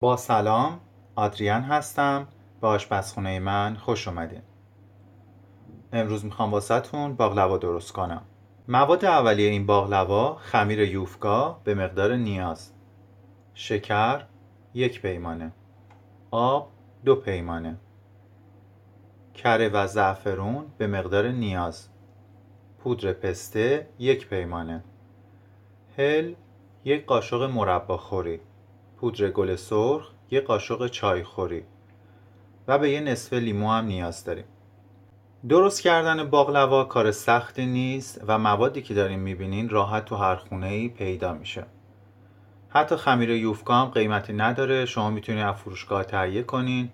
با سلام، آدریان هستم. به آشپزخونه من خوش اومدین. امروز میخوام واسهتون باقلوا درست کنم. مواد اولیه این باقلوا خمیر یوفکا به مقدار نیاز، شکر 1 پیمانه، آب 2 پیمانه، کره و زعفرون به مقدار نیاز، پودر پسته 1 پیمانه، هل 1 قاشق مرباخوری، پودر گل سرخ 1 قاشق چایخوری و به 1 نصف لیمو هم نیاز داریم. درست کردن باقلوا کار سختی نیست و موادی که دارین میبینین راحت تو هر خونه‌ای پیدا میشه. حتی خمیر یوفکا هم قیمتی نداره، شما میتونید از فروشگاه تهیه کنین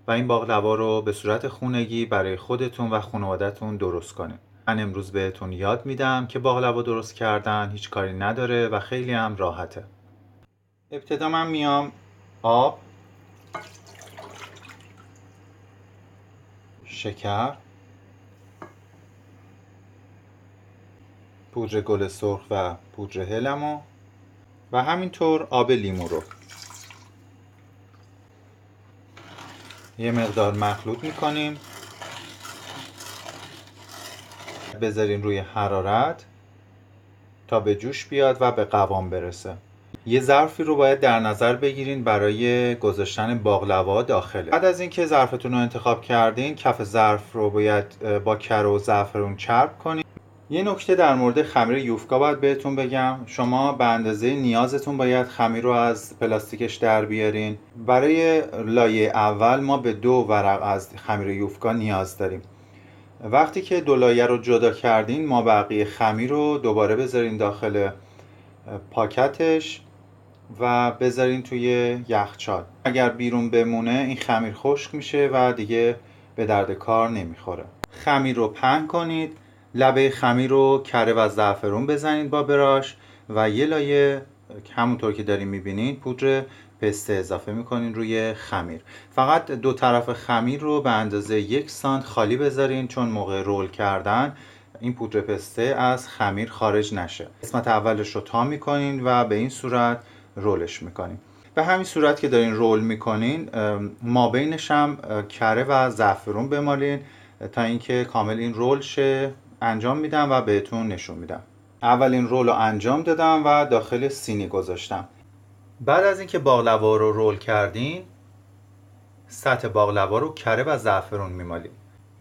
و این باقلوا رو به صورت خونگی برای خودتون و خانواده‌تون درست کنین. من امروز بهتون یاد میدم که باقلوا درست کردن هیچ کاری نداره و خیلی هم راحته. ابتدا من میام آب، شکر، پودر گل سرخ و پودر هلمو و همینطور آب لیمو رو یه مقدار مخلوط میکنیم. بذاریم روی حرارت تا به جوش بیاد و به قوام برسه. یه ظرفی رو باید در نظر بگیرین برای گذاشتن باقلوا داخله. بعد از اینکه ظرفتون رو انتخاب کردین، کف ظرف رو باید با کره و زعفرون چرب کنین. یه نکته در مورد خمیر یوفکا باید بهتون بگم، شما به اندازه نیازتون باید خمیر رو از پلاستیکش در بیارین. برای لایه اول ما به 2 ورق از خمیر یوفکا نیاز داریم. وقتی که 2 لایه رو جدا کردین، ما بقیه خمیر رو دوباره بذارین داخل پاکتش و بذارین توی یخچال. اگر بیرون بمونه این خمیر خشک میشه و دیگه به درد کار نمیخوره. خمیر رو پهن کنید، لبه خمیر رو کره و زعفرون بزنید با براش و یه لایه همونطور که دارین میبینین پودر پسته اضافه میکنین روی خمیر. فقط 2 طرف خمیر رو به اندازه 1 سانت خالی بذارین، چون موقع رول کردن این پودر پسته از خمیر خارج نشه. قسمت اولش رو تا میکنین و به این صورت رولش میکنین. به همین صورت که دارین رول میکنین، مابینش هم کره و زعفرون بمالین تا اینکه کامل این رول شه. انجام میدم و بهتون نشون میدم. اولین رول رو انجام دادم و داخل سینی گذاشتم. بعد از اینکه باقلوا رو رول کردین، سطح باقلوا رو کره و زعفرون میمالیم.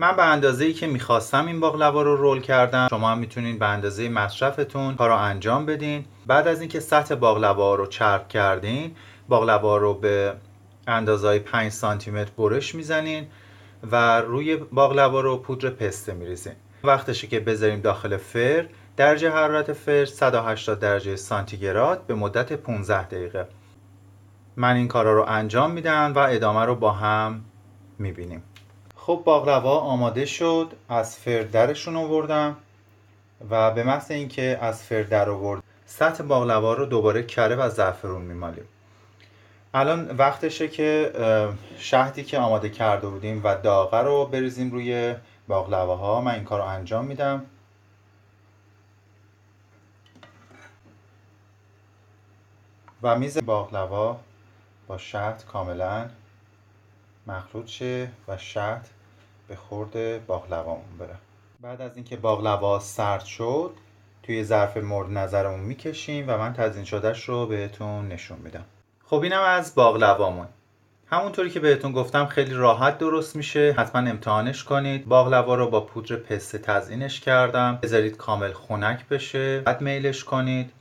من به اندازه‌ای که میخواستم این باقلوا رو رول کردم. شما هم میتونین به اندازه مصرفتون کارو انجام بدین. بعد از اینکه سطح باقلوا رو چرب کردین، باقلوا رو به اندازه‌ای 5 سانتی متر برش میزنین و روی باقلوا رو پودر پسته میریزین. وقتشه که بذاریم داخل فرن. درجه حرارت فرن 180 درجه سانتیگراد به مدت 15 دقیقه. من این کارا رو انجام میدم و ادامه رو با هم میبینیم. خب باقلوا آماده شد. از فرن درشون آوردم و به محض اینکه از فرن در آورد، سطح باقلوا رو دوباره کره و زعفرون میمالیم. الان وقتشه که شهدی که آماده کرده بودیم و داغه رو بریزیم روی باقلواها. من این کار رو انجام میدم. و میز باقلوا با شهد کاملا مخلوط شه و شهد به خورد باقلوامون بره. بعد از اینکه باقلوا سرد شد، توی ظرف مورد نظرمون میکشیم و من تزیین شدهش رو بهتون نشون میدم. خب اینم از باقلوامون. همونطوری که بهتون گفتم خیلی راحت درست میشه. حتما امتحانش کنید. باقلوا رو با پودر پسته تزیینش کردم. بذارید کامل خنک بشه، بعد میلش کنید.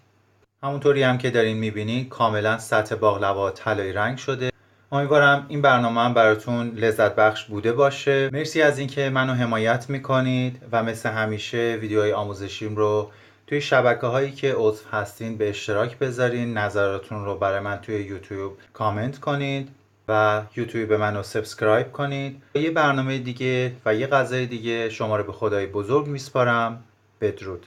همونطوری هم که دارین میبینید کاملا سطح باقلوا طلایی رنگ شده. امیدوارم این برنامه هم براتون لذت بخش بوده باشه. مرسی از اینکه منو حمایت میکنید و مثل همیشه ویدیوهای آموزشیم رو توی شبکه‌هایی که عضو هستین به اشتراک بذارین. نظراتتون رو برای من توی یوتیوب کامنت کنید و یوتیوب منو سابسکرایب کنید. یه برنامه دیگه و یه غذای دیگه شما رو به خدای بزرگ میسپارم. بدرود.